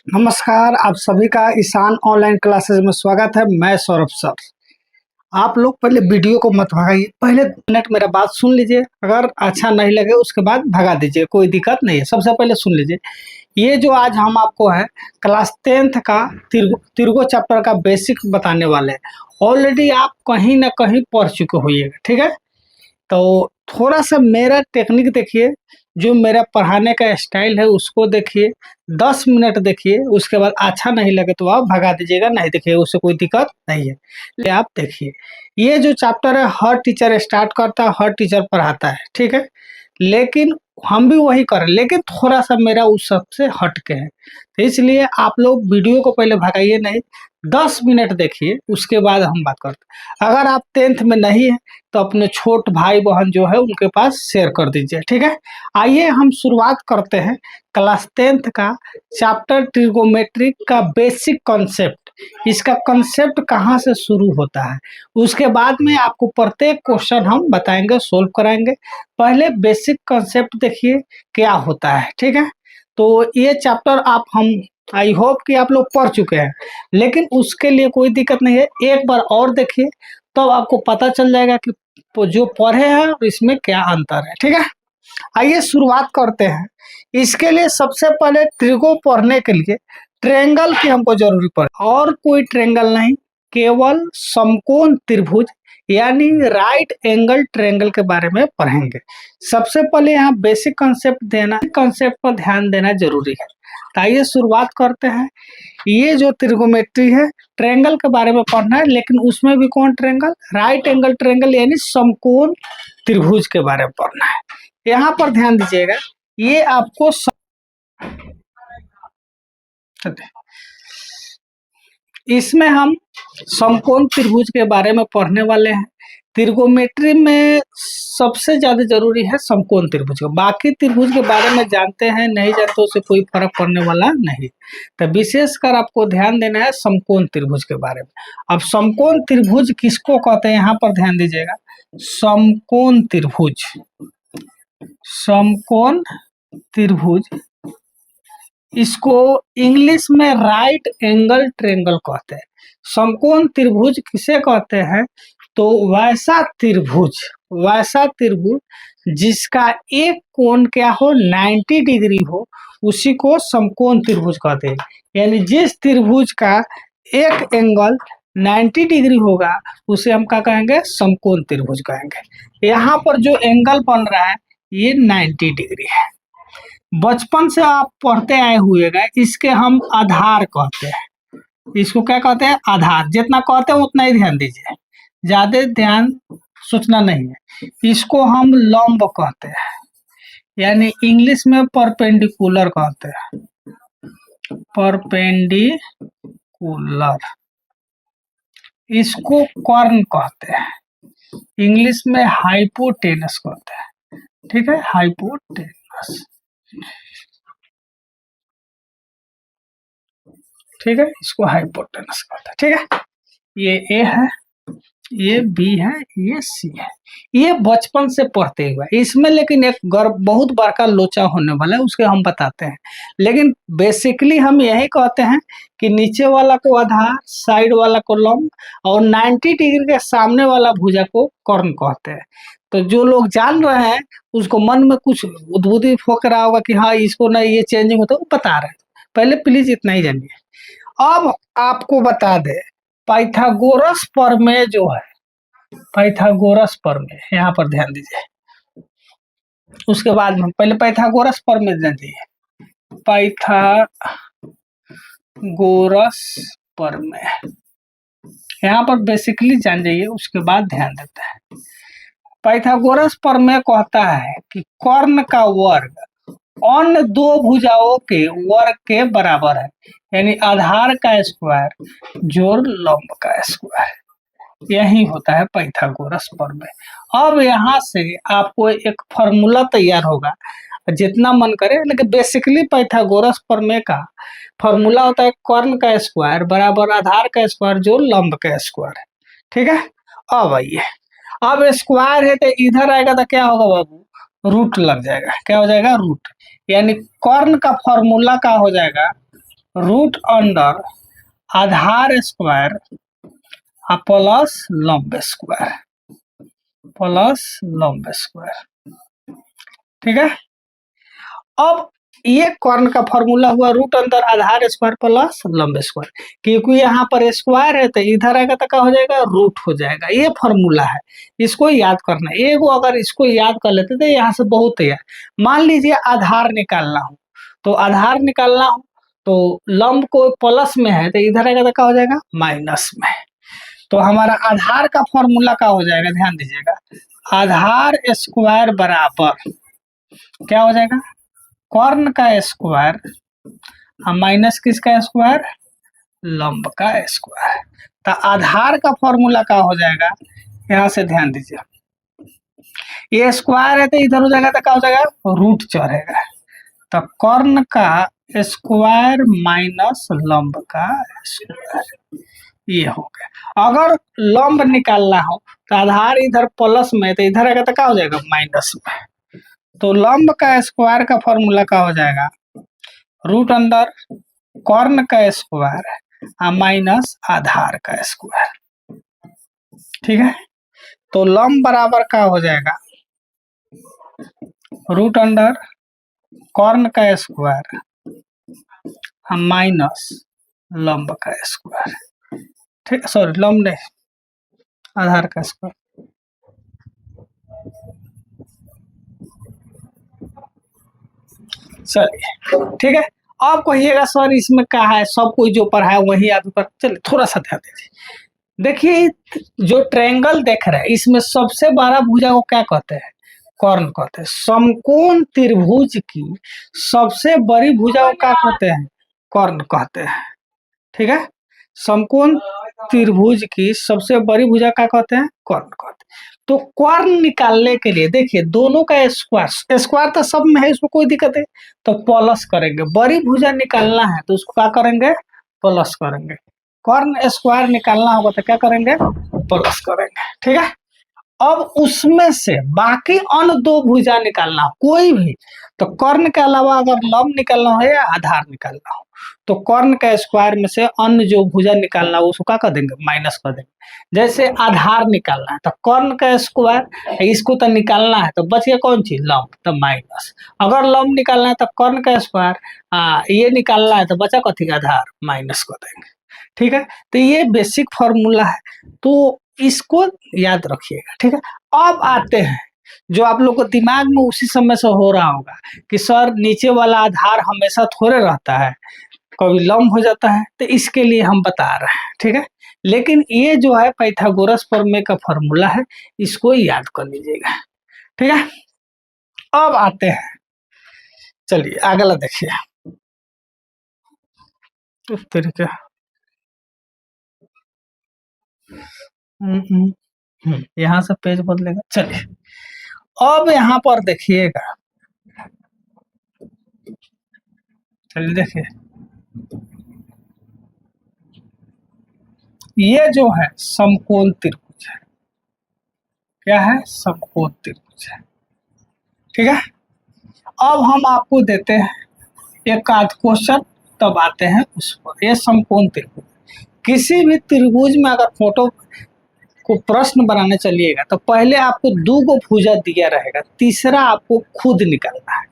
नमस्कार, आप सभी का ईशान ऑनलाइन क्लासेस में स्वागत है। मैं सौरभ सर। आप लोग पहले वीडियो को मत भगाइए, पहले मिनट मेरा बात सुन लीजिए। अगर अच्छा नहीं लगे उसके बाद भगा दीजिए, कोई दिक्कत नहीं है। सबसे पहले सुन लीजिए, ये जो आज हम आपको है क्लास 10th का तिर्गो चैप्टर का बेसिक बताने वाले हैं। ऑलरेडी आप कहीं ना कहीं पढ़ चुके होइएगा, ठीक है। तो थोड़ा सा मेरा टेक्निक देखिए, जो मेरा पढ़ाने का स्टाइल है उसको देखिए, 10 मिनट देखिए, उसके बाद अच्छा नहीं लगे तो आप भगा दीजिएगा, नहीं देखिए उससे कोई दिक्कत नहीं है। ले आप देखिए, ये जो चैप्टर है हर टीचर स्टार्ट करता है, हर टीचर पढ़ाता है, ठीक है। लेकिन हम भी वही करें, लेकिन थोड़ा सा मेरा उस सबसे हट के है, तो इसलिए आप लोग वीडियो को पहले भगाइए नहीं, 10 मिनट देखिए, उसके बाद हम बात करते हैं। अगर आप 10th में नहीं है तो अपने छोट भाई बहन जो है उनके पास शेयर कर दीजिए, ठीक है। आइए हम शुरुआत करते हैं क्लास 10th का चैप्टर ट्रिगोमेट्री का बेसिक कॉन्सेप्ट। इसका कॉन्सेप्ट कहाँ से शुरू होता है, उसके बाद में आपको प्रत्येक क्वेश्चन हम बताएंगे, सोल्व कराएंगे। पहले बेसिक कॉन्सेप्ट देखिए क्या होता है, ठीक है। तो ये चैप्टर हम आई होप कि आप लोग पढ़ चुके हैं, लेकिन उसके लिए कोई दिक्कत नहीं है, एक बार और देखिए तो आपको पता चल जाएगा कि जो पढ़े हैं और इसमें क्या अंतर है, ठीक है। आइए शुरुआत करते हैं। इसके लिए सबसे पहले त्रिगो पढ़ने के लिए ट्रायंगल की हमको जरूरी पड़े, और कोई ट्रायंगल नहीं, केवल समकोण त्रिभुज यानी राइट एंगल ट्रायंगल के बारे में पढ़ेंगे। सबसे पहले यहाँ बेसिक कंसेप्ट पर ध्यान देना जरूरी है। तो आइए शुरुआत करते हैं। ये जो त्रिगोमेट्री है, ट्रायंगल के बारे में पढ़ना है, लेकिन उसमें भी कौन ट्रायंगल, राइट एंगल ट्रायंगल यानी समकोण त्रिभुज के बारे में पढ़ना है। यहाँ पर ध्यान दीजिएगा, ये आपको इसमें हम समकोण त्रिभुज के बारे में पढ़ने वाले हैं। त्रिगोमेट्री में सबसे ज्यादा जरूरी है समकोण त्रिभुज का, बाकी त्रिभुज के बारे में जानते हैं नहीं जानते उससे कोई फर्क पड़ने वाला नहीं। तो विशेषकर आपको ध्यान देना है समकोण त्रिभुज के बारे में। अब समकोण त्रिभुज किसको कहते हैं, यहाँ पर ध्यान दीजिएगा। समकोण त्रिभुज, समकोण त्रिभुज, इसको इंग्लिश में राइट एंगल ट्रायंगल कहते हैं। समकोण त्रिभुज किसे कहते हैं, तो वैसा त्रिभुज जिसका एक कोण क्या हो, 90 डिग्री हो, उसी को समकोण त्रिभुज कहते हैं। यानी जिस त्रिभुज का एक एंगल 90 डिग्री होगा उसे हम क्या कहेंगे, समकोण त्रिभुज कहेंगे। यहाँ पर जो एंगल बन रहा है ये 90 डिग्री है। बचपन से आप पढ़ते आए हुएगा, इसके हम आधार कहते हैं। इसको क्या कहते हैं, आधार। जितना कहते हैं उतना ही ध्यान दीजिए, ज्यादा ध्यान सोचना नहीं है। इसको हम लंब कहते हैं, यानी इंग्लिश में परपेंडिकुलर कहते हैं, परपेंडिकुलर। इसको कर्ण कहते हैं, इंग्लिश में हाइपोटेनस कहते हैं, ठीक है, हाइपोटेनस, ठीक है। इसको हाइपोटेनस कहते हैं, ठीक है। ये ए है, ये बी है, ये सी है। ये बचपन से पढ़ते हुए इसमें, लेकिन एक बहुत बड़का लोचा होने वाला है, उसके हम बताते हैं। लेकिन बेसिकली हम यही कहते हैं कि नीचे वाला को आधार, साइड वाला को लंब, और 90 डिग्री के सामने वाला भुजा को कर्ण कहते हैं। तो जो लोग जान रहे हैं उसको मन में कुछ उद्बुद्धि हो रहा होगा कि हाँ इसको ना ये चेंजिंग होता है, वो बता रहे हैं। पहले प्लीज इतना ही जानिए। अब आपको बता दे, पाइथागोरस प्रमेय जो है, पाइथागोरस प्रमेय, यहाँ पर ध्यान दीजिए। उसके बाद में पहले पाइथागोरस प्रमेय जान लीजिए, पाइथागोरस प्रमेय यहाँ पर बेसिकली जान जाइए, उसके बाद ध्यान देता है। पाइथागोरस प्रमेय कहता है कि कर्ण का वर्ग अन्य दो भुजाओं के वर्ग के बराबर है, यानी आधार का स्क्वायर जोड़ लंब का स्क्वायर, यही होता है पाइथागोरस प्रमेय। अब यहाँ से आपको एक फॉर्मूला तैयार होगा, जितना मन करे, लेकिन बेसिकली पाइथागोरस प्रमेय का फॉर्मूला होता है कर्ण का स्क्वायर बराबर आधार का स्क्वायर जोड़ लंब का स्क्वायर, ठीक है। अब आइए, अब स्क्वायर है तो इधर आएगा तो क्या होगा बाबू, रूट लग जाएगा। क्या हो जाएगा, रूट। यानी कर्ण का फॉर्मूला का हो जाएगा रूट अंडर आधार स्क्वायर प्लस लंब स्क्वायर ठीक है। अब ये कर्ण का फॉर्मूला हुआ रूट अंदर आधार स्क्वायर प्लस लंब स्क्वायर, क्योंकि यहाँ पर स्क्वायर है तो इधर आएगा तो क्या हो जाएगा, रूट हो जाएगा। ये फॉर्मूला है, इसको याद करना है। एक अगर इसको याद कर लेते तो यहाँ से बहुत है। मान लीजिए आधार निकालना हो, तो आधार निकालना हो तो लंब को प्लस में है तो इधर आएगा तो क्या हो जाएगा, माइनस में। तो हमारा आधार का फॉर्मूला क्या हो जाएगा, ध्यान दीजिएगा, आधार स्क्वायर बराबर क्या हो जाएगा, कर्ण का स्क्वायर माइनस किसका स्क्वायर, लंब का स्क्वायर। तो आधार का फॉर्मूला क्या हो जाएगा, यहाँ से ध्यान दीजिए, ये स्क्वायर है तो इधर हो जाएगा तो क्या हो जाएगा, रूट चढ़ेगा। तो कर्ण का स्क्वायर माइनस लंब का स्क्वायर, ये हो गया। अगर लंब निकालना हो तो आधार इधर प्लस में तो इधर आएगा तो क्या हो जाएगा, माइनस में। तो लंब का स्क्वायर का फॉर्मूला क्या हो जाएगा, रूट अंडर कर्ण का स्क्वायर माइनस आधार का स्क्वायर, ठीक है। तो लंब बराबर क्या हो जाएगा, रूट अंडर कर्ण का स्क्वायर माइनस लंब का स्क्वायर, ठीक, सॉरी लंब नहीं, आधार का स्क्वायर। चलिए ठीक है। आप कहिएगा सर इसमें क्या है, सब कोई जो पढ़ा है वही आप पर, चलिए थोड़ा सा ध्यान दीजिए। देखिए जो ट्रायंगल देख रहे हैं इसमें सबसे बड़ा भुजा को क्या कहते हैं, कर्ण कहते हैं। समकोण त्रिभुज की सबसे बड़ी भुजा को क्या कहते हैं, कर्ण कहते हैं, ठीक है। समकोण त्रिभुज की सबसे बड़ी भुजा क्या कहते हैं, कर्ण कहते हैं। तो कर्ण निकालने के लिए देखिए दोनों का स्क्वायर, स्क्वायर तो सब में है, इसमें कोई दिक्कत है, तो प्लस करेंगे। बड़ी भुजा निकालना है तो उसको क्या करेंगे, प्लस करेंगे। कर्ण स्क्वायर निकालना होगा तो क्या करेंगे, प्लस करेंगे, ठीक है। अब उसमें से बाकी अन्य दो भुजा निकालना हो कोई भी, तो कर्ण के अलावा अगर लंब निकालना हो या आधार निकालना हो तो कर्ण का स्क्वायर में से अन्य जो भुजा निकालना हो उसको क्या कर देंगे, माइनस कर देंगे। जैसे आधार निकालना है तो कर्ण का स्क्वायर, इसको तो निकालना है तो बच गया कौन चीज, लंब, तो माइनस। अगर लंब निकालना है तो कर्ण का स्क्वायर ये निकालना है तो बचा कथी का, आधार, माइनस कर देंगे, ठीक है। तो ये बेसिक फॉर्मूला है, तो इसको याद रखिएगा, ठीक है। अब आते हैं जो आप लोग को दिमाग में उसी समय से हो रहा होगा कि सर नीचे वाला आधार हमेशा थोड़े रहता है, कभी लंब हो जाता है, तो इसके लिए हम बता रहे हैं, ठीक है। लेकिन ये जो है पाइथागोरस प्रमेय का फॉर्मूला है, इसको याद कर लीजिएगा, ठीक है। अब आते हैं, चलिए अगला देखिए, इस तरीके यहाँ से पेज बदलेगा। चलिए अब यहाँ पर देखिएगा, चलिए देखिए ये जो है समकोण त्रिभुज है, क्या है, समकोण त्रिभुज है, ठीक है। अब हम आपको देते हैं एक आध क्वेश्चन, तब आते हैं उस पर। ये समकोण त्रिभुज, किसी भी त्रिभुज में अगर फोटो को प्रश्न बनाने चलिएगा तो पहले आपको दो गो भुजा दिया रहेगा, तीसरा आपको खुद निकालना है,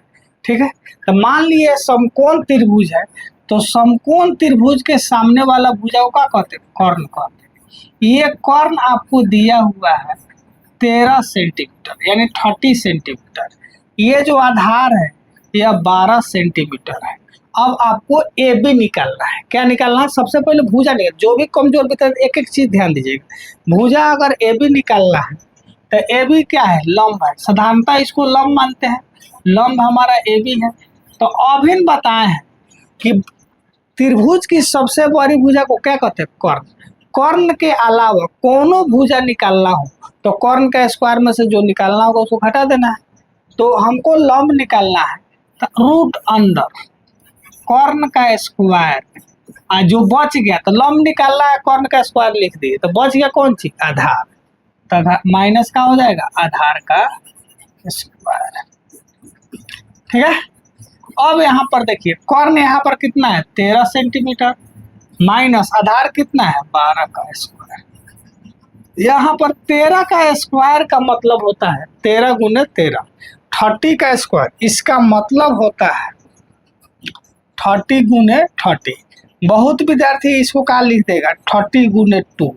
ठीक है। तो मान लिए समकोण त्रिभुज है, तो समकोण त्रिभुज के सामने वाला भुजा को क्या कहते हैं, कर्ण कहते हैं। ये कर्ण आपको दिया हुआ है 13 सेंटीमीटर यानी 30 सेंटीमीटर। ये जो आधार है यह 12 सेंटीमीटर है। अब आपको ए बी निकालना है। क्या निकालना है, सबसे पहले भुजा निकाल, जो भी कमजोर भी, एक एक चीज ध्यान दीजिएगा। भुजा अगर ए बी निकालना है तो ए बी क्या है, लंब है, साधारणतः इसको लंब मानते हैं, लंब हमारा ए बी है। तो अभी बताए हैं कि त्रिभुज की सबसे बड़ी भुजा को क्या कहते हैं, कर्ण। कर्ण के अलावा कोनो भुजा निकालना हो तो कर्ण का स्क्वायर में से जो निकालना होगा उसको घटा देना है। तो हमको लंब निकालना है तो रूट अंडर कर्ण का स्क्वायर, जो बच गया तो लंब निकालना है, कर्ण का स्क्वायर लिख दिए तो बच गया कौन चीज, आधार। तो माइनस का हो जाएगा आधार का स्क्वायर, ठीक है। अब यहाँ पर देखिए कर्ण यहाँ पर कितना है 13 सेंटीमीटर, माइनस आधार कितना है 12 का स्क्वायर। यहाँ पर 13 का स्क्वायर का मतलब होता है 13 गुने 13, 30 का स्क्वायर, इसका मतलब होता है 30 गुने 30। बहुत विद्यार्थी इसको क्या लिख देगा 30 गुने 2,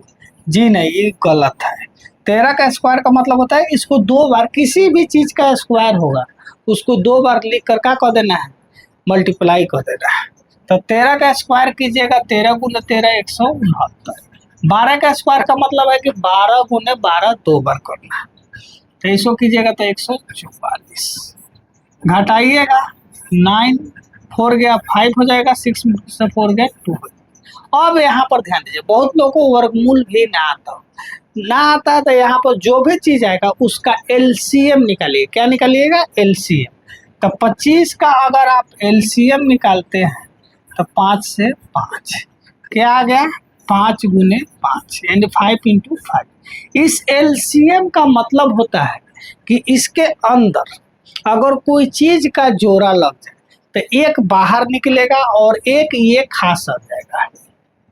जी नहीं, ये गलत है। 13 का स्क्वायर का मतलब होता है इसको 2 बार, किसी भी चीज का स्क्वायर होगा उसको 2 बार लिख कर क्या कर देना है, मल्टीप्लाई कर देना है। तो 13 का स्क्वायर कीजिएगा 13 गुने 13 169। 12 का स्क्वायर का मतलब है कि 12 गुने 12 2 बार करना है, तो इसको कीजिएगा तो 144। घटाइएगा 9 4 गया 5 हो जाएगा, 6 से 4 गया 2। अब यहाँ पर ध्यान दीजिए, बहुत लोगों को वर्गमूल भी ना आता तो यहाँ पर जो भी चीज आएगा उसका एलसीएम निकालिए। क्या निकालिएगा, एलसीएम। तो 25 का अगर आप एलसीएम निकालते हैं तो 5 से 5 क्या आ गया, 5 गुने 5 यानी 5 इंटू 5। इस एलसीएम का मतलब होता है कि इसके अंदर अगर कोई चीज का जोड़ा लग जाए तो एक बाहर निकलेगा और एक ये खास आ जाएगा,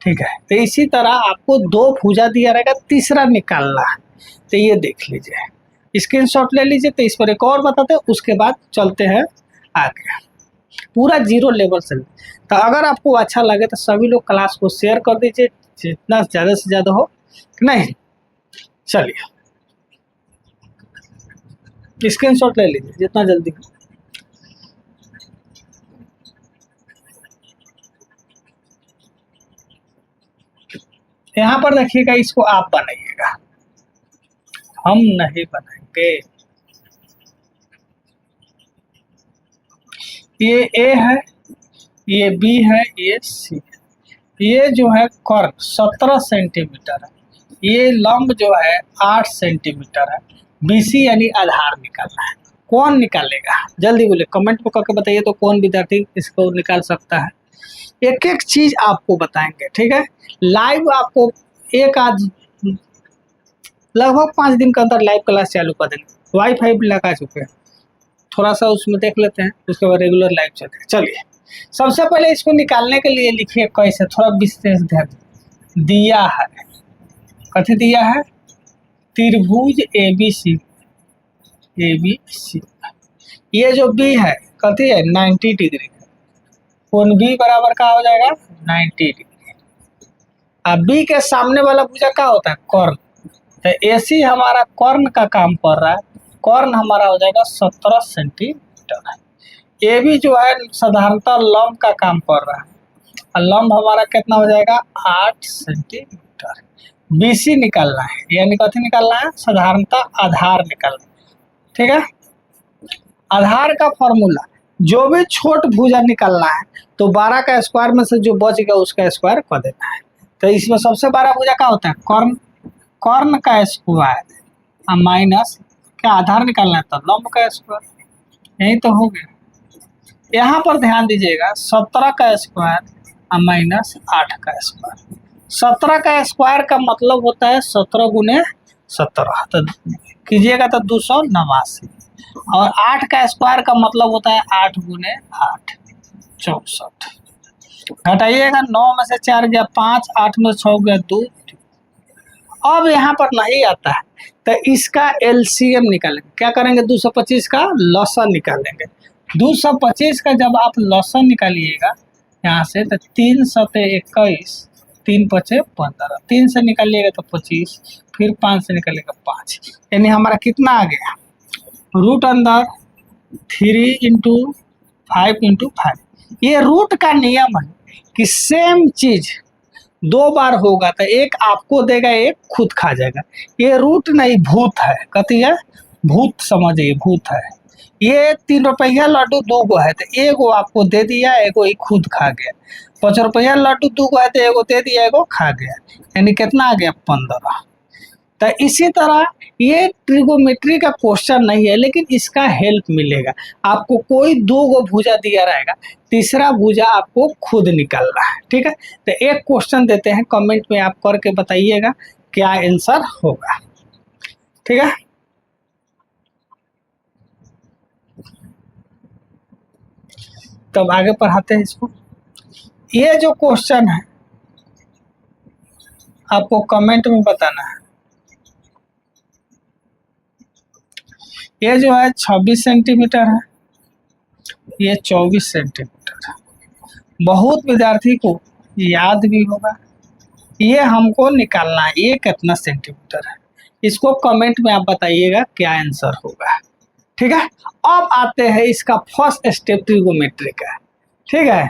ठीक है। तो इसी तरह आपको 2 भुजा दिया रहेगा, तीसरा निकालना है। तो ये देख लीजिए, स्क्रीनशॉट ले लीजिए। तो इस पर एक और बताते हैं, उसके बाद चलते हैं आगे, पूरा 0 लेवल से। तो अगर आपको अच्छा लगे तो सभी लोग क्लास को शेयर कर दीजिए, जितना ज़्यादा से ज़्यादा हो, नहीं। चलिए स्क्रीनशॉट ले लीजिए जितना जल्दी हो। यहाँ पर देखिएगा, इसको आप बनाइएगा, हम नहीं बनाएंगे। ये ए है, ये बी है, ये सी है। ये जो है कर्ण 17 सेंटीमीटर है, ये लंब जो है 8 सेंटीमीटर है। बीसी यानी आधार निकालना है। कौन निकालेगा, जल्दी बोले, कमेंट में करके बताइए तो कौन विद्यार्थी इसको निकाल सकता है। एक एक चीज आपको बताएंगे, ठीक है। लाइव आपको एक आज लगभग 5 दिन के अंदर लाइव क्लास चालू कर देंगे। वाईफाई भी लगा चुके हैं, थोड़ा सा उसमें देख लेते हैं, उसके बाद रेगुलर लाइव चलते हैं। चलिए सबसे पहले इसको निकालने के लिए लिखिए कैसे, थोड़ा विशेष ध्यान दिया है। कथी दिया है, त्रिभुज एबीसी, एबीसी। ये जो बी है कथी है 90 डिग्री, कोण बी बराबर का हो जाएगा 90 डिग्री। अब बी के सामने वाला भुजा क्या होता है, कर्ण। तो एसी हमारा कर्ण का काम कर रहा है, कर्ण हमारा हो जाएगा 17 सेंटीमीटर। ए भी जो है साधारणतः लंब का काम कर रहा है, और लंब हमारा कितना हो जाएगा 8 सेंटीमीटर। बीसी निकालना है, यानी कथी निकालना है, साधारणतः आधार निकालना, ठीक है। आधार का फॉर्मूला, जो भी छोट भुजा निकालना है तो 12 का स्क्वायर में से जो बच गया उसका स्क्वायर कर देना है। तो इसमें सबसे बड़ा भुजा क्या होता है, कर्ण, कर्ण का स्क्वायर माइनस क्या आधार निकालना है तो लंब का स्क्वायर, यही तो हो गया। यहाँ पर ध्यान दीजिएगा 17 का स्क्वायर माइनस 8 का स्क्वायर। 17 का स्क्वायर का मतलब होता है 17 गुने 17, तो कीजिएगा तो 289। और 8 का स्क्वायर का मतलब होता है 8 गुने 8 64। घटाइएगा 9 में से 4 गया 5, 8 में 6 गया 2। अब यहाँ पर नहीं आता है तो इसका एलसीएम निकालेंगे। क्या करेंगे, 225 का लॉसन निकालेंगे। 225 का जब आप लॉसन निकालिएगा यहाँ से तो 3 सते 21, 3 पचे 15, 3 से निकालिएगा तो 25, फिर 5 से निकालिएगा 5, यानी हमारा कितना आ गया, रूट अंदर 3 इंटू 5 इंटू 5। ये रूट का नियम है कि सेम चीज 2 बार होगा तो एक आपको देगा, एक खुद खा जाएगा। ये रूट नहीं भूत है, कथी है, भूत समझिए, भूत है। ये 3 रुपया लड्डू 2 गो है तो एगो आपको दे दिया, एगो ही खुद खा गया। 5 रुपया लड्डू 2 गो है तो एगो दे दिया, एगो खा गया, यानी कितना आ गया 15। तो इसी तरह ये ट्रिगोमेट्री का क्वेश्चन नहीं है, लेकिन इसका हेल्प मिलेगा आपको। कोई 2 गो भुजा दिया रहेगा, तीसरा भुजा आपको खुद निकालना है, ठीक है। तो एक क्वेश्चन देते हैं, कमेंट में आप करके बताइएगा क्या आंसर होगा, ठीक है। तब आगे पढ़ाते हैं इसको। ये जो क्वेश्चन है आपको कमेंट में बताना है। ये जो है 26 सेंटीमीटर है, ये 24 सेंटीमीटर है। बहुत विद्यार्थी को याद भी होगा। ये हमको निकालना है ये कितना सेंटीमीटर है। इसको कमेंट में आप बताइएगा क्या आंसर होगा। ठीक है, अब आते हैं इसका फर्स्ट स्टेप ट्रिगोमेट्री का। ठीक है,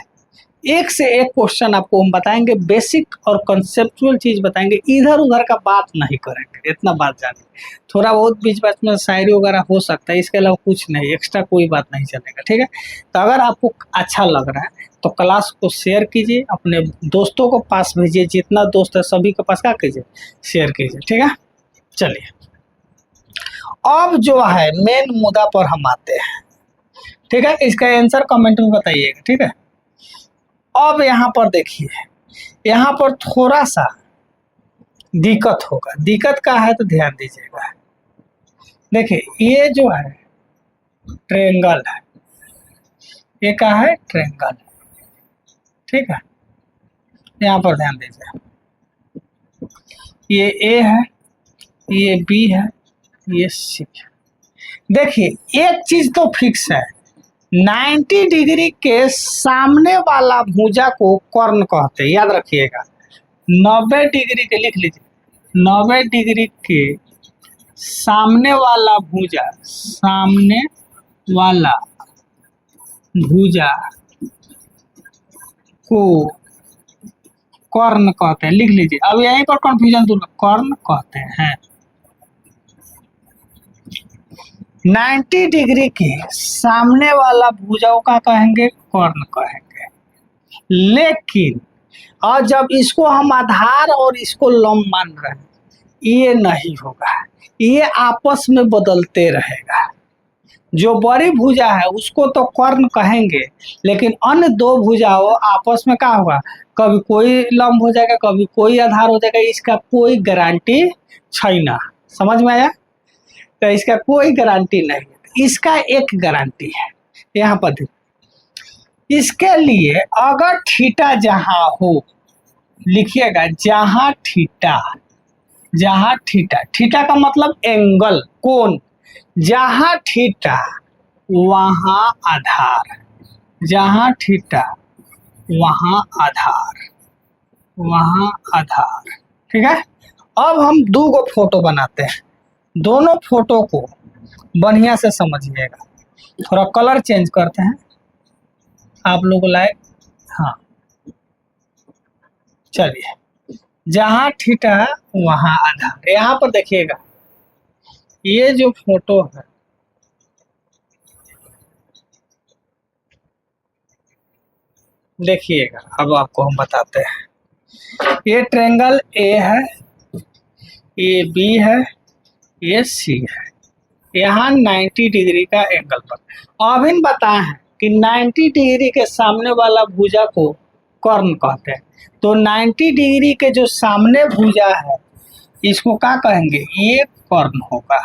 एक से एक क्वेश्चन आपको हम बताएंगे, बेसिक और कंसेप्चुअल चीज बताएंगे, इधर उधर का बात नहीं करेंगे। इतना बात जानिए, थोड़ा बहुत बीच बीच में शायरी वगैरह हो सकता है, इसके अलावा कुछ नहीं, एक्स्ट्रा कोई बात नहीं चलेगा। ठीक है, तो अगर आपको अच्छा लग रहा है तो क्लास को शेयर कीजिए, अपने दोस्तों को पास भेजिए, जितना दोस्त है सभी के पास क्या कीजिए, शेयर कीजिए। ठीक है, चलिए अब जो है मेन मुद्दा पर हम आते हैं। ठीक है, इसका आंसर कमेंट में बताइएगा। ठीक है, अब यहाँ पर देखिए, यहाँ पर थोड़ा सा दिक्कत होगा। दिक्कत का है तो ध्यान दीजिएगा। देखिए ये जो है ट्रायंगल है, ये क्या है, ट्रायंगल। ठीक है, यहाँ पर ध्यान दीजिए, ये ए है, ये बी है, ये सी है। देखिए एक चीज तो फिक्स है, 90 डिग्री के सामने वाला भुजा को कर्ण कहते हैं, याद रखिएगा। 90 डिग्री के लिख लीजिए, 90 डिग्री के सामने वाला भुजा, सामने वाला भुजा को कर्ण कहते हैं, लिख लीजिए। अब यहीं पर कंफ्यूजन दूर, कर्ण कहते हैं। 90 डिग्री के सामने वाला भुजाओं का कहेंगे, कर्ण कहेंगे। लेकिन और जब इसको हम आधार और इसको लंब मान रहे हैं, ये नहीं होगा, ये आपस में बदलते रहेगा। जो बड़ी भुजा है उसको तो कर्ण कहेंगे, लेकिन अन्य दो भुजाओं आपस में क्या होगा, कभी कोई लंब हो जाएगा, कभी कोई आधार हो जाएगा। इसका कोई गारंटी छैना, समझ में आया? तो इसका कोई गारंटी नहीं है। इसका एक गारंटी है, यहाँ पर देखिए, इसके लिए अगर थीटा जहां हो, लिखिएगा जहां थीटा, जहां थीटा, थीटा का मतलब एंगल, कोण, जहां थीटा वहां आधार, जहां थीटा वहां आधार, वहां आधार। ठीक है, अब हम दो गो फोटो बनाते हैं, दोनों फोटो को बढ़िया से समझिएगा। थोड़ा कलर चेंज करते हैं आप लोग लाइक, हाँ चलिए, जहां थीटा वहां आधार। यहाँ पर देखिएगा, ये जो फोटो है, देखिएगा, अब आपको हम बताते हैं। ये ट्रायंगल ए है, ये बी है, ये सी है। यहाँ 90 डिग्री का एंगल पर अब इन बताए हैं कि 90 डिग्री के सामने वाला भुजा को कर्ण कहते हैं। तो 90 डिग्री के जो सामने भुजा है इसको क्या कहेंगे, ये कर्ण होगा।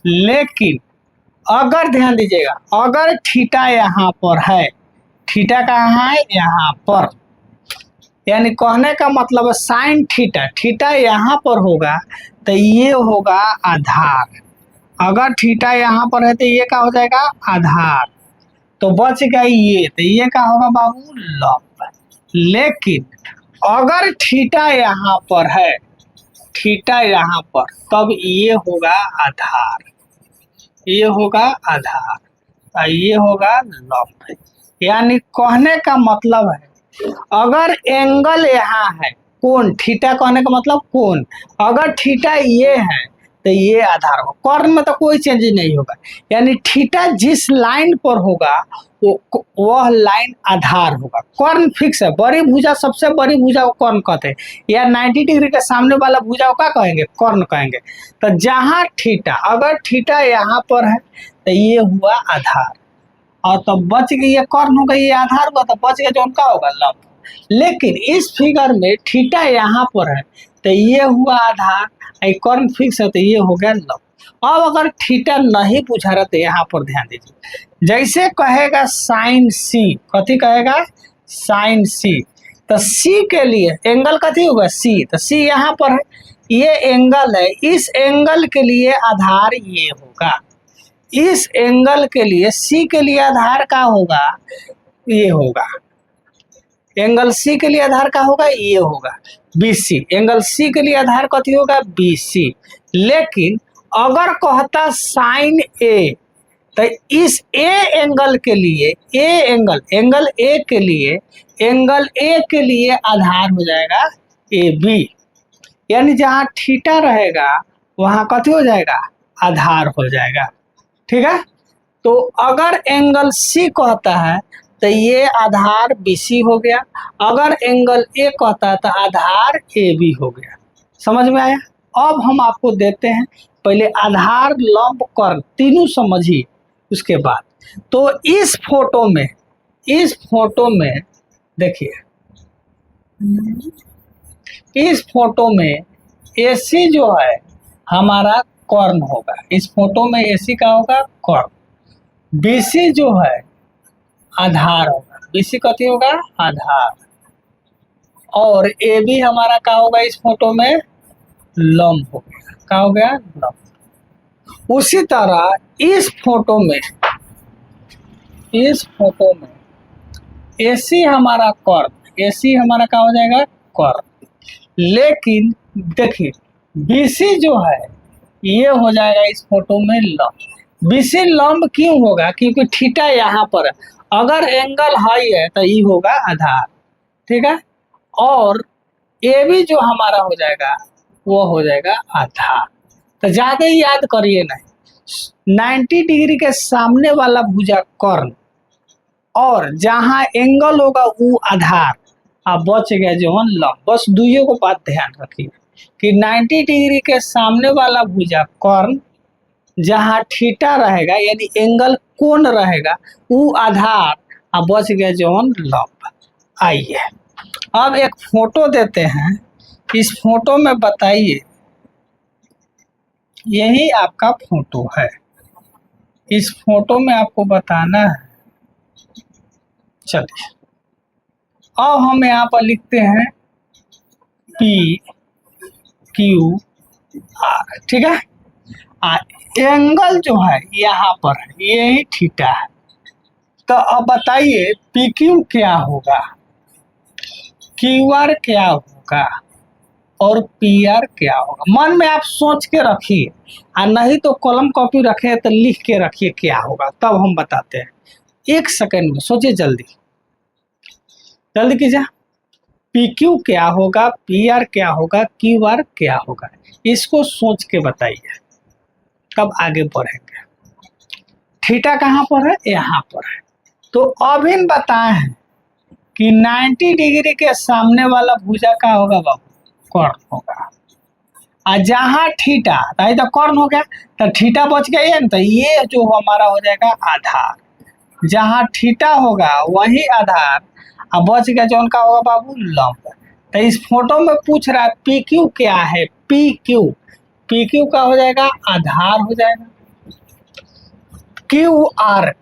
लेकिन अगर ध्यान दीजिएगा, अगर थीटा यहाँ पर है, थीटा कहाँ है, यहाँ पर, यानी कहने का मतलब है साइन थीटा, थीटा यहाँ पर होगा तो ये होगा आधार। अगर थीटा यहाँ पर है तो ये क्या हो जाएगा, आधार। तो बच गया ये, तो ये क्या होगा बाबू, लंब। लेकिन अगर थीटा यहाँ पर है, थीटा यहाँ पर, तब ये होगा आधार, ये होगा आधार और ये होगा लंब। यानी कहने का मतलब है अगर एंगल यहाँ है, कोण, थीटा कहने का मतलब कोण, अगर थीटा ये है तो ये आधार होगा। कर्ण में तो कोई चेंज नहीं होगा, यानी थीटा जिस लाइन पर होगा वह लाइन आधार होगा। कर्ण फिक्स है, बड़ी भुजा, सबसे बड़ी भुजा को कर्ण कहते हैं, या 90 डिग्री के सामने वाला भुजा को क्या कहेंगे, कर्ण कहेंगे। तो जहां थीटा, अगर थीटा यहाँ पर है तो ये हुआ आधार, और तो बच गई, ये कर्ण होगा, ये आधार हुआ, तो बच गया जो उनका होगा लंब। लेकिन इस फिगर में थीटा यहाँ पर है तो ये हुआ आधार, कर्ण फिक्स है तो ये हो गया लंब। अब अगर थीटा नहीं पूछा रहा तो यहाँ पर ध्यान दीजिए, जैसे कहेगा साइन सी, कथी कहेगा साइन सी, तो सी के लिए एंगल कथी होगा सी, तो सी यहाँ पर है, ये एंगल है, इस एंगल के लिए आधार ये होगा, इस एंगल के लिए सी के लिए आधार का होगा ये होगा, एंगल सी के लिए आधार का होगा ये होगा बी सी, एंगल सी के लिए आधार कथी होगा बी सी। लेकिन अगर कहता साइन ए, तो इस ए एंगल के लिए एंगल ए के लिए आधार हो जाएगा ए बी, यानी जहाँ थीटा रहेगा वहाँ कथी हो जाएगा आधार हो जाएगा। ठीक है, तो अगर एंगल सी कहता है तो ये आधार बी सी हो गया, अगर एंगल ए कहता है तो आधार ए बी हो गया। समझ में आया? अब हम आपको देते हैं पहले आधार लंब कर्ण तीनों समझिए, उसके बाद तो इस फोटो में देखिए, इस फोटो में एसी जो है हमारा कर्ण होगा, इस फोटो में एसी का होगा कर्ण, बीसी जो है आधार होगा, बीसी कथी होगा आधार, और ए बी हमारा का होगा इस फोटो में लंब हो गया, का हो गया लंब। उसी तरह इस फोटो में एसी हमारा कर्ण, एसी हमारा का हो जाएगा कर्ण, लेकिन देखिए बीसी जो है ये हो जाएगा इस फोटो में लंब। बीसी लंब क्यों होगा? क्योंकि थीटा यहाँ पर है, अगर एंगल हाई है तो ये होगा आधार। ठीक है, और ए बी जो हमारा हो जाएगा वो हो जाएगा आधार। तो ज्यादा ही याद करिए नहीं, 90 डिग्री के सामने वाला भुजा कर्ण और जहाँ एंगल होगा वो आधार, अब बच गया जो है लंब। बस दुइयों को बात ध्यान रखिए कि 90 डिग्री के सामने वाला भुजा कर्ण, जहाँ थीटा रहेगा यानी एंगल कोण रहेगा वो आधार, अब बच गया जो है लंब। आइए अब एक फोटो देते हैं, इस फोटो में बताइए, यही आपका फोटो है, इस फोटो में आपको बताना है। चलिए अब हम यहाँ पर लिखते हैं पी क्यू आर। ठीक है, एंगल जो है यहाँ पर है, यही थीटा है। तो अब बताइए पी क्यू क्या होगा, क्यू आर क्या होगा और पी आर क्या होगा। मन में आप सोच के रखिए, और नहीं तो कलम कॉपी रखे तो लिख के रखिए क्या होगा, तब हम बताते हैं। 1 सेकंड में सोचिए, जल्दी जल्दी कीजिए। पी क्यू क्या होगा, पी आर क्या होगा, क्यू आर क्या होगा, इसको सोच के बताइए, तब आगे बढ़ेंगे। थीटा कहाँ पर है? यहाँ पर है। तो अभी बताए हैं कि 90 डिग्री के सामने वाला भुजा का होगा बाबू कर्ण होगा, और जहाँ थीटा तो कर्ण हो गया, तो थीटा बच गया ना, तो ये जो हमारा हो जाएगा आधार, जहाँ थीटा होगा वही आधार, अब बच गया जो उनका होगा बाबू लंब। तो इस फोटो में पूछ रहा है पी क्यू क्या है, पी क्यू का हो जाएगा आधार हो जाएगा, क्यू आर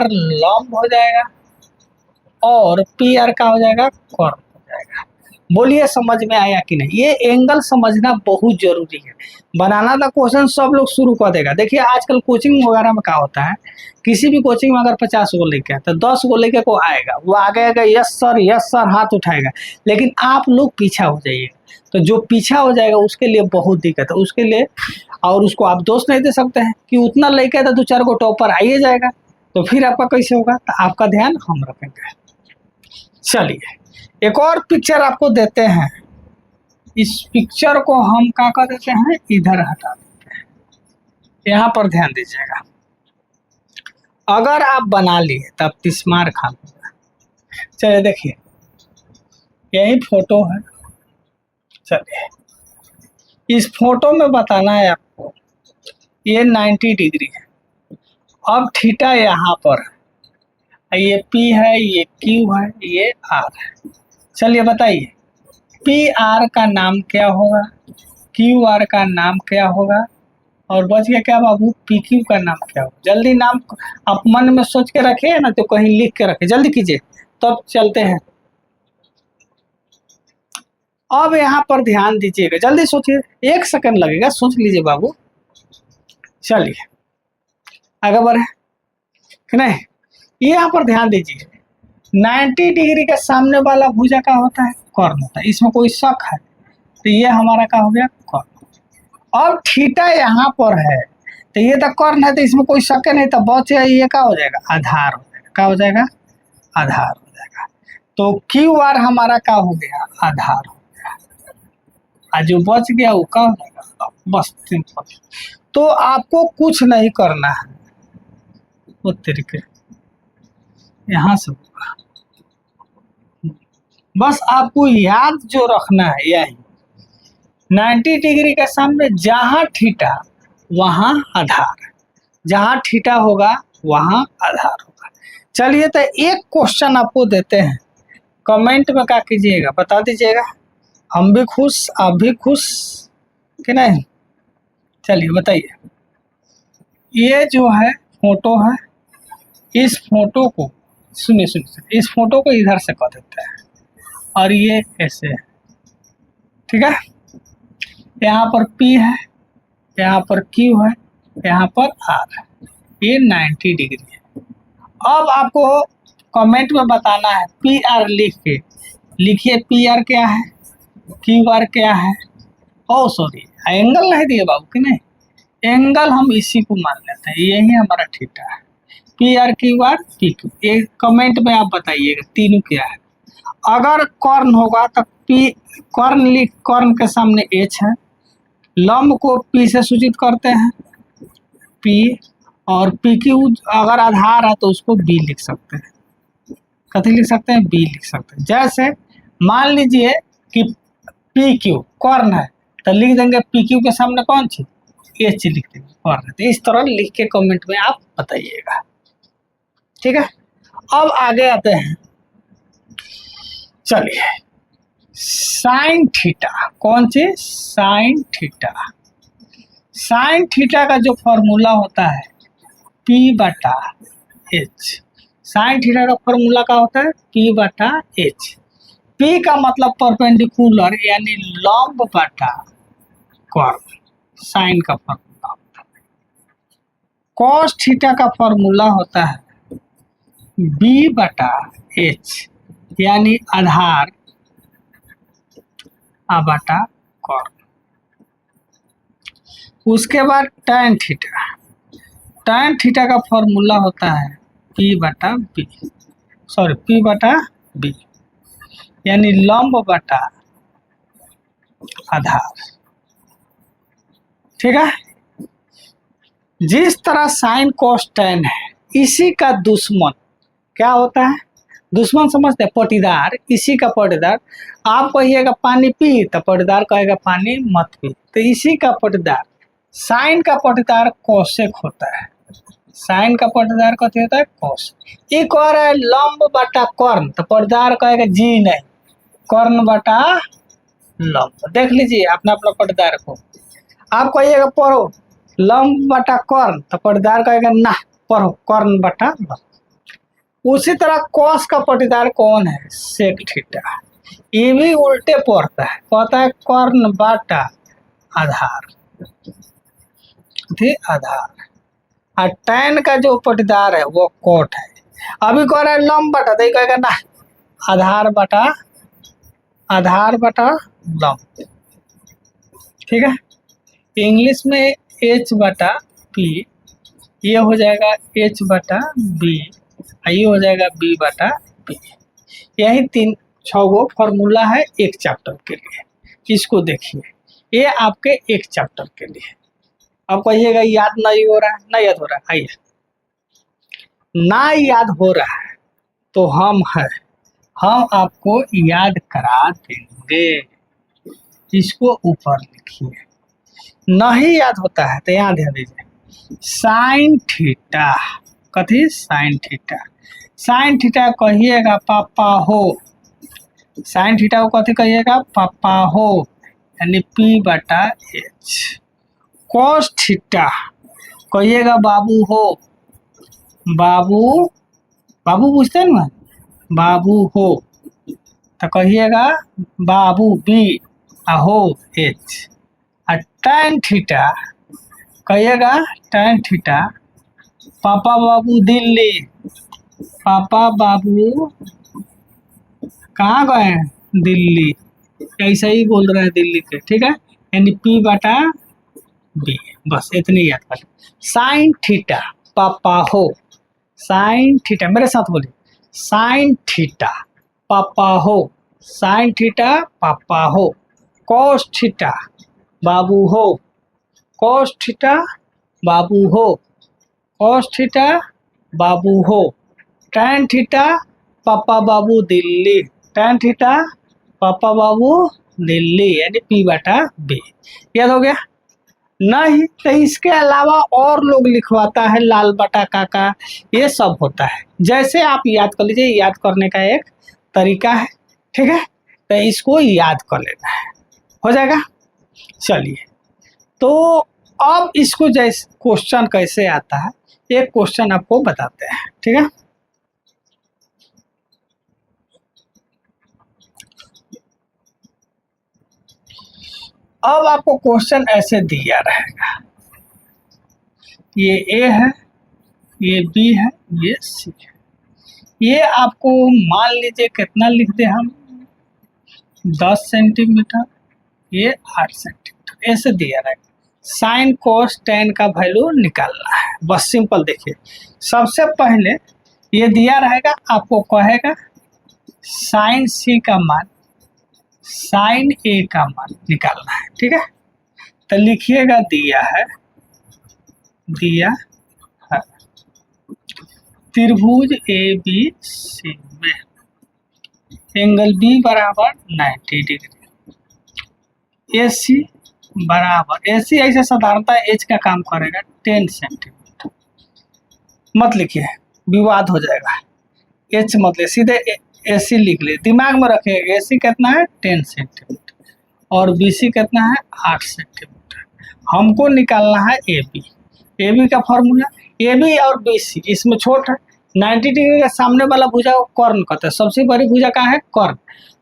लंब हो जाएगा, और पी आर का हो जाएगा कर्ण हो जाएगा। बोलिए समझ में आया कि नहीं? ये एंगल समझना बहुत जरूरी है, बनाना था क्वेश्चन सब लोग शुरू कर देगा। देखिए आजकल कोचिंग वगैरह में क्या होता है, किसी भी कोचिंग में अगर 50 गो लेके तो 10 गो लेके को आएगा, वो आगे आएगा यस सर हाथ उठाएगा, लेकिन आप लोग पीछा हो जाइए। तो जो पीछा हो जाएगा उसके लिए बहुत दिक्कत है, उसके लिए, और उसको आप दोष नहीं दे सकते हैं कि उतना लेके तो 2-4 गो टॉपर आइए जाएगा, तो फिर आपका कैसे होगा? तो आपका ध्यान हम रखेंगे। चलिए एक और पिक्चर आपको देते हैं, इस पिक्चर को हम क्या कर देते हैं, इधर हटा देते हैं। यहाँ पर ध्यान दीजिएगा, अगर आप बना लिए तब 30 मार खा लूंगा। चलिए देखिए यही फोटो है, चलिए इस फोटो में बताना है आपको, ये 90 डिग्री है, अब थीटा यहाँ पर है, ये पी है, ये क्यू है, ये आर है। चलिए बताइए पी आर का नाम क्या होगा, क्यू आर का नाम क्या होगा, और बच गया क्या बाबू, पी क्यू का नाम क्या हो। जल्दी नाम आप मन में सोच के रखे ना, तो कहीं लिख के रखे, जल्दी कीजिए तब चलते हैं। अब यहाँ पर ध्यान दीजिएगा, जल्दी सोचिए, 1 सेकंड लगेगा, सोच लीजिए बाबू। चलिए आगे बढ़े कि नहीं। ये यहाँ पर ध्यान दीजिए, 90 डिग्री के सामने वाला भुजा का होता है, कर्ण होता है, इसमें कोई शक है। तो ये हमारा क्या हो गया, कर्ण। अब थीटा यहाँ पर है, तो ये तो कर्ण है, तो इसमें कोई शक नहीं, तो बच ये क्या हो जाएगा, आधार हो जाएगा। क्या हो जाएगा, आधार हो जाएगा। तो क्यू आर हमारा क्या हो गया, आधार हो गया। और जो बच गया वो क्या हो जाएगा, बस सिंपल। तो आपको कुछ नहीं करना है, वो तरीके यहाँ से होगा, बस आपको याद जो रखना है यही, 90 डिग्री के सामने जहाँ थीटा वहाँ आधार, जहाँ थीटा होगा वहाँ आधार होगा। चलिए तो एक क्वेश्चन आपको देते हैं, कमेंट में क्या कीजिएगा, बता दीजिएगा, हम भी खुश आप भी खुश कि नहीं। चलिए बताइए, ये जो है फोटो है, इस फोटो को सुनिए सुनिए, इस फोटो को इधर से कर देते हैं और ये ऐसे है, ठीक है। यहाँ पर P है, यहाँ पर Q है, यहाँ पर R है, ये 90 डिग्री है। अब आपको कमेंट में बताना है PR लिख के, लिखिए PR क्या है, QR क्या है। ओ सॉरी, एंगल नहीं दिए बाबू कि नहीं, एंगल हम इसी को मान लेते हैं, यही हमारा थीटा है। PR QR PQ, ये कमेंट में आप बताइएगा तीनों क्या है। अगर कर्ण होगा तो P कर्ण लिख, कर्ण के सामने H है, लंब को P से सूचित करते हैं P, और PQ अगर आधार है तो उसको B लिख सकते हैं। कथी लिख सकते हैं, B लिख सकते हैं। जैसे मान लीजिए कि PQ कर्ण है, तो लिख देंगे PQ के सामने कौन सी, H लिख देंगे कर्ण। तो इस तरह लिख के कमेंट में आप बताइएगा, ठीक है। अब आगे आते हैं, चलिए साइन थीटा, कौन सी, साइन थीटा। साइन थीटा का जो फॉर्मूला होता है P/H। साइन थीटा का फॉर्मूला क्या होता है, P/H। P का मतलब परपेंडिकुलर यानी लंब बटा कर्ण, साइन का फॉर्मूला होता है। कॉस थीटा का फॉर्मूला होता है B/H यानी आधार बटा कर्ण। उसके बाद tan थीटा, tan थीटा का फॉर्मूला होता है P/B, सॉरी P/B यानी लंब बटा आधार, ठीक है। जिस तरह साइन कोस tan है, इसी का दुश्मन क्या होता है, दुश्मन समझते हैं, पटीदार, इसी का पटीदार। आप कहिएगा पानी पी, तो पटीदार कहेगा पानी मत पी। तो इसी का पटीदार, साइन का पटीदार कोसेक होता है, साइन का पटीदार कथी होता है, कोस। ये कह रहा है लंब बटा कर्ण, तो पटीदार कहेगा जी नहीं, कर्ण बटा लंब। देख लीजिए अपना अपना पटीदार को। आप कहिएगा पढ़ो लंब बटा कर्ण, तो पटीदार कहेगा ना, पढ़ो कर्ण बटा लंब। उसी तरह कॉस का पटीदार कौन है, सेक थीटा। ये भी उल्टे पढ़ता है, कहता है कर्ण बटा आधार, ठीक, आधार। और tan का जो पटीदार है वो कोट है। अभी कह रहा है लंब बटा, तो कहेगा ना, आधार बटा लंब, ठीक है। इंग्लिश में H/P, ये हो जाएगा H/B, ये हो जाएगा B/P। यही 3-6 फॉर्मूला है एक चैप्टर के लिए, इसको देखिए, ये आपके एक चैप्टर के लिए। अब कहिएगा याद नहीं हो रहा है, नहीं याद हो रहा है, आइए, ना याद हो रहा है तो हम आपको याद करा देंगे। इसको ऊपर लिखिए, नहीं याद होता है तो यहाँ ध्यान दीजिए, साइन थीटा, कथी, साइन थीटा। साइन थीटा कहिएगा पापा हो, साइन थीटा को कथी कहिएगा, पापा हो, यानी P/H। कॉस थीटा, कहिएगा बाबू हो, बाबू, बाबू पूछते हैं ना, बाबू हो तो कहिएगा बाबू बी, हो एच। और tan थीटा कहिएगा tan थीटा, पापा बाबू दिल्ली, पापा बाबू कहाँ गए, दिल्ली, ऐसा ही बोल रहे हैं दिल्ली के, ठीक है, यानी P बटा B, बस इतनी याद कर। साइन थीटा पापा हो, साइन थीटा मेरे साथ बोलिए, साइन थीटा पापा हो, साइन थीटा पापा हो। कॉस थीटा बाबू हो, कॉस थीटा बाबू हो, कॉस थीटा बाबू हो। टैन थीटा पापा बाबू दिल्ली, टैन थीटा पापा बाबू दिल्ली, यानी P बटा B। याद हो गया नहीं? तो इसके अलावा और लोग लिखवाता है लाल बटा काका, ये सब होता है। जैसे आप याद कर लीजिए, याद करने का एक तरीका है, ठीक है, तो इसको याद कर लेना है, हो जाएगा। चलिए, तो अब इसको जैसे क्वेश्चन कैसे आता है, एक क्वेश्चन आपको बताते हैं, ठीक है। अब आपको क्वेश्चन ऐसे दिया रहेगा, ये ए है, ये बी है, ये सी है। ये आपको मान लीजिए कितना लिख दे हम, 10 सेंटीमीटर, ये 8 सेंटीमीटर, ऐसे दिया रहेगा। साइन कोस टेन का वैल्यू निकालना है, बस सिंपल। देखिए सबसे पहले ये दिया रहेगा, आपको कहेगा साइन सी का मान, साइन ए का मान निकालना है, ठीक है। तो लिखिएगा दिया है, दिया है त्रिभुज ए बी सी में एंगल बी बराबर 90 डिग्री, ए सी बराबर, ए सी ऐसे साधारणता एच का काम करेगा 10 सेंटीमीटर, मत लिखिए विवाद हो जाएगा, एच मत ले, सीधे ए सी लिख ले, दिमाग में रखे। ए सी कितना है 10 सेंटीमीटर और बी सी कितना है 8 सेंटीमीटर। हमको निकालना है ए बी, ए बी का फॉर्मूला, ए बी और बी सी इसमें छोट है, 90 डिग्री के सामने वाला भुजा को कर्ण कहते हैं, सबसे बड़ी भुजा का है कर्ण,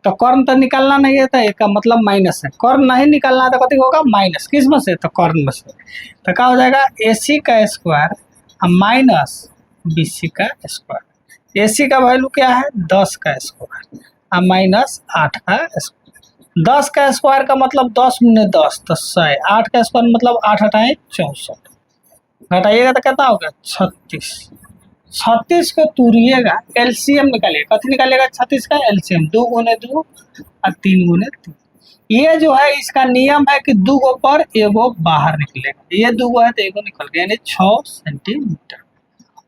तो कर्ण तो निकालना नहीं है, तो एक का मतलब माइनस है, कर्ण नहीं निकालना है तो कथी होगा माइनस, किस में से, तो कर्ण में से। तो क्या हो जाएगा ए सी का स्क्वायर माइनस बी सी का स्क्वायर, ए सी का वैल्यू क्या है 10 का स्क्वायर और माइनस 8 का स्क्वायर। 10 का स्क्वायर का मतलब 10 × 10 तो 100, 8 का स्क्वायर मतलब 8 × 64, घटाइएगा तो कितना होगा 36। 36 को तोड़िएगा, एलसीएम निकालिएगा, कथी निकालिएगा 36 का एलसीएम, 2 × 2 और 3 × 3। ये जो है इसका नियम है कि 2 गो पर एगो बाहर निकलेगा, ये 2 गो है तो एगो निकल गया, यानी 6 सेंटीमीटर।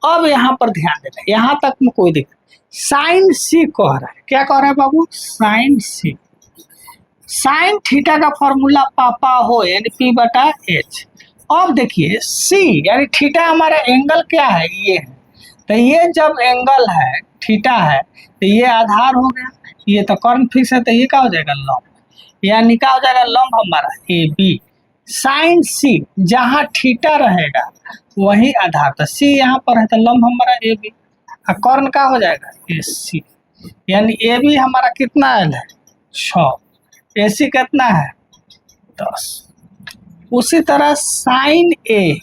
अब यहाँ पर ध्यान देना, यहाँ तक में कोई दिक्कत, साइन सी कह रहा है, क्या कह रहा है बाबू, साइन सी। साइन थीटा का फॉर्मूला पापा हो, यानी P बटा H। अब देखिए सी यानी थीटा हमारा एंगल क्या है, ये है, तो ये जब एंगल है थीटा है तो ये आधार हो गया, ये तो कर्ण फिक्स है, तो ये क्या हो जाएगा लंब, यानी क्या हो जाएगा लंब हमारा ए बी। साइन सी जहाँ थीटा रहेगा वही आधार, तो सी यहाँ पर है तो लंब हमारा ए बी, और कर्ण का हो जाएगा ए सी, यानी ए बी हमारा कितना एल है 6, ए सी कितना है 10। उसी तरह साइन ए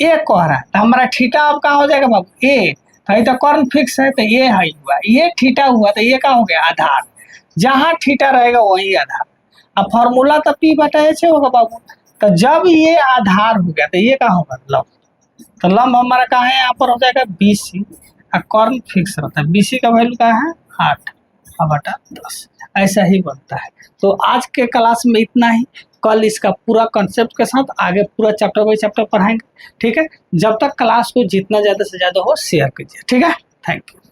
कह रहा है तो हमारा थीटा अब कहाँ हो जाएगा बाबू ए, तो कर्ण फिक्स है तो ये हाई हुआ, ये थीटा हुआ तो ये क्या हो गया आधार, जहाँ थीटा रहेगा वही आधार। अब फॉर्मूला तो P बटा H होगा बाबू, तो जब ये आधार हो गया तो ये क्या होगा लंब, तो लंब हमारा कहाँ है यहाँ पर हो जाएगा BC, और कर्ण फिक्स रहता है, BC का वैल्यू क्या है 8 बटा 10, ऐसा ही बनता है। तो आज के क्लास में इतना ही, कल इसका पूरा कॉन्सेप्ट के साथ आगे पूरा चैप्टर बाई चैप्टर पढ़ाएंगे, ठीक है। जब तक क्लास को जितना ज़्यादा से ज़्यादा हो शेयर कीजिए, ठीक है। Thank you.